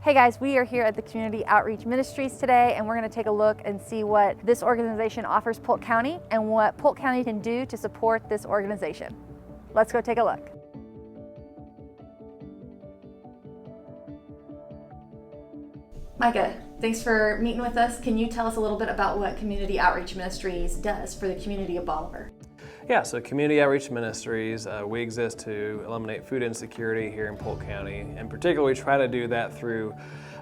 Hey guys, we are here at the Community Outreach Ministries today, and we're going to take a look and see what this organization offers Polk County and what Polk County can do to support this organization. Let's go take a look. Micah, thanks for meeting with us. Can you tell us a little bit about what Community Outreach Ministries does for the community of Bolivar? Yeah, so Community Outreach Ministries, we exist to eliminate food insecurity here in Polk County. In particular, we try to do that through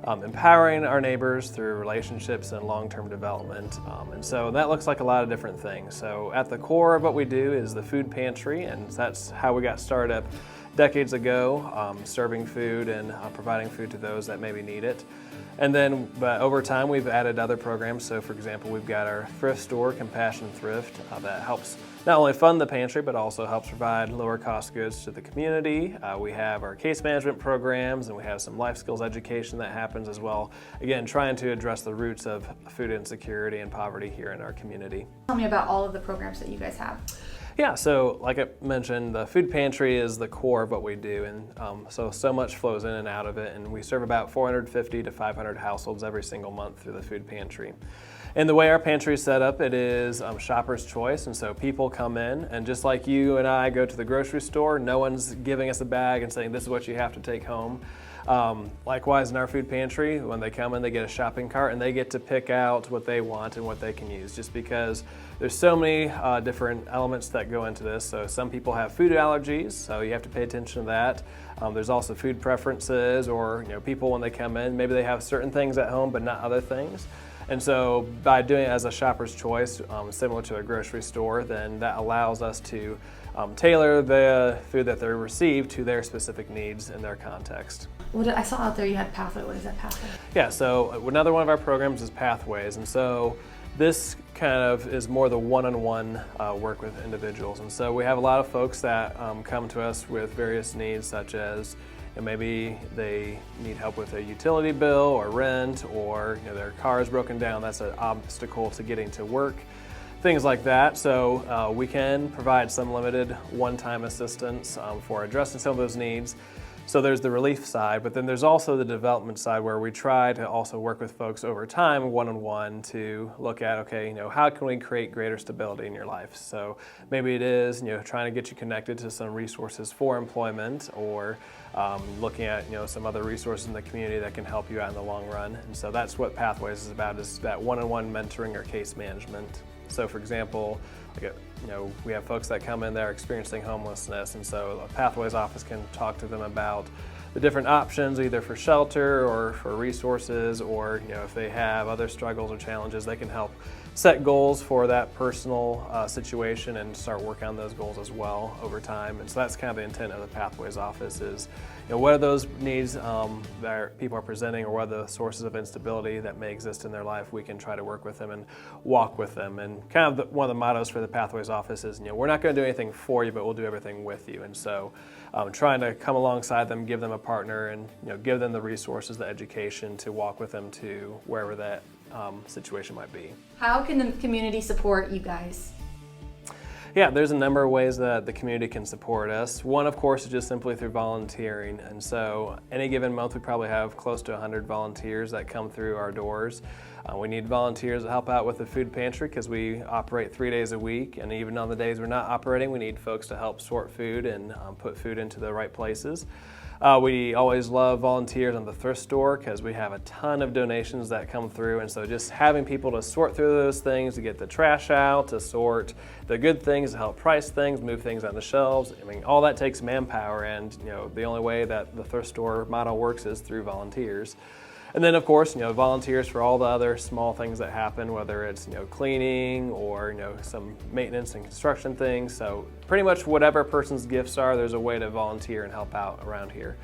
empowering our neighbors through relationships and long-term development. And so that looks like a lot of different things. So at the core of what we do is the food pantry, and that's how we got started up decades ago, serving food and providing food to those that maybe need it. And then over time, we've added other programs. So for example, we've got our thrift store, Compassion Thrift, that helps not only fund the pantry, but also helps provide lower cost goods to the community. We have our case management programs, and we have some life skills education that happens as well. Again, trying to address the roots of food insecurity and poverty here in our community. Tell me about all of the programs that you guys have. Yeah, so like I mentioned, the food pantry is the core of what we do, and so much flows in and out of it, and we serve about 450 to 500 households every single month through the food pantry. And the way our pantry is set up, it is shopper's choice, and so people come in, and just like you and I go to the grocery store, no one's giving us a bag and saying this is what you have to take home. Likewise in our food pantry, when they come in, they get a shopping cart and they get to pick out what they want and what they can use, just because there's so many different elements that go into this. So some people have food allergies, so you have to pay attention to that. There's also food preferences, or people when they come in, maybe they have certain things at home but not other things. And so by doing it as a shopper's choice, similar to a grocery store, then that allows us to tailor the food that they receive to their specific needs and their context. I saw out there you had Pathway. What is that Pathway? Yeah, so another one of our programs is Pathways. And so this kind of is more the one-on-one work with individuals. And so we have a lot of folks that come to us with various needs, such as maybe they need help with a utility bill or rent, or their car is broken down. That's an obstacle to getting to work, things like that. So we can provide some limited one-time assistance for addressing some of those needs. So there's the relief side, but then there's also the development side, where we try to also work with folks over time, one-on-one, to look at, okay, how can we create greater stability in your life? So maybe it is, trying to get you connected to some resources for employment, or looking at, some other resources in the community that can help you out in the long run. And so that's what Pathways is about, is that one-on-one mentoring or case management. So for example, we have folks that come in that are experiencing homelessness, and so a Pathways office can talk to them about the different options, either for shelter or for resources, or if they have other struggles or challenges, they can help set goals for that personal situation and start working on those goals as well over time. And so that's kind of the intent of the Pathways office is, what are those needs that people are presenting, or what are the sources of instability that may exist in their life. We can try to work with them and walk with them. And kind of one of the mottos for the Pathways office is, we're not going to do anything for you, but we'll do everything with you. And so trying to come alongside them, give them a partner, and give them the resources, the education to walk with them to wherever that situation might be. How can the community support you guys? Yeah, there's a number of ways that the community can support us. One, of course, is just simply through volunteering. And so any given month, we probably have close to 100 volunteers that come through our doors. We need volunteers to help out with the food pantry, because we operate 3 days a week. And even on the days we're not operating, we need folks to help sort food and put food into the right places. We always love volunteers on the thrift store, because we have a ton of donations that come through, and so just having people to sort through those things, to get the trash out, to sort the good things, to help price things, move things on the shelves, all that takes manpower, and the only way that the thrift store model works is through volunteers. And then, of course, volunteers for all the other small things that happen, whether it's, cleaning or, some maintenance and construction things. So pretty much whatever a person's gifts are, there's a way to volunteer and help out around here.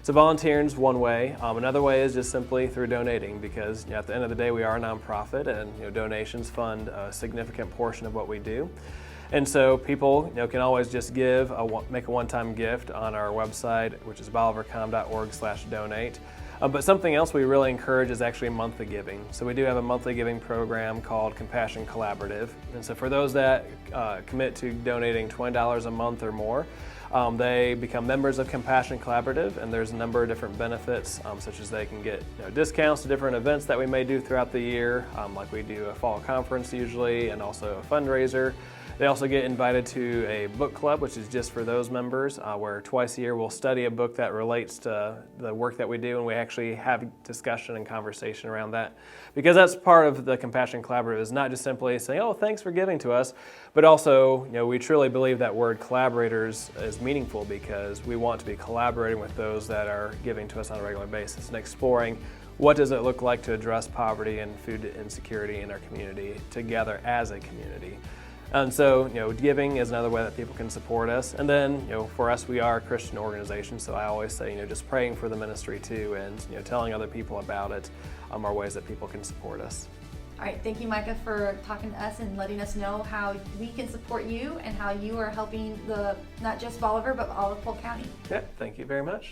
So volunteering is one way. Another way is just simply through donating, because at the end of the day, we are a nonprofit, and donations fund a significant portion of what we do. And so people can always just make a one-time gift on our website, which is bolivarcom.org/donate. But something else we really encourage is actually monthly giving. So we do have a monthly giving program called Compassion Collaborative. And so for those that commit to donating $20 a month or more, They become members of Compassion Collaborative, and there's a number of different benefits, such as they can get discounts to different events that we may do throughout the year, like we do a fall conference usually, and also a fundraiser. They also get invited to a book club, which is just for those members, where twice a year we'll study a book that relates to the work that we do, and we actually have discussion and conversation around that. Because that's part of the Compassion Collaborative, is not just simply saying, oh, thanks for giving to us, but also, we truly believe that word collaborators is meaningful because we want to be collaborating with those that are giving to us on a regular basis and exploring what does it look like to address poverty and food insecurity in our community together as a community. And so, giving is another way that people can support us. And then, for us, we are a Christian organization, so I always say, just praying for the ministry too, and telling other people about it are ways that people can support us. All right, thank you, Micah, for talking to us and letting us know how we can support you and how you are helping not just Bolivar, but all of Polk County. Yeah, thank you very much.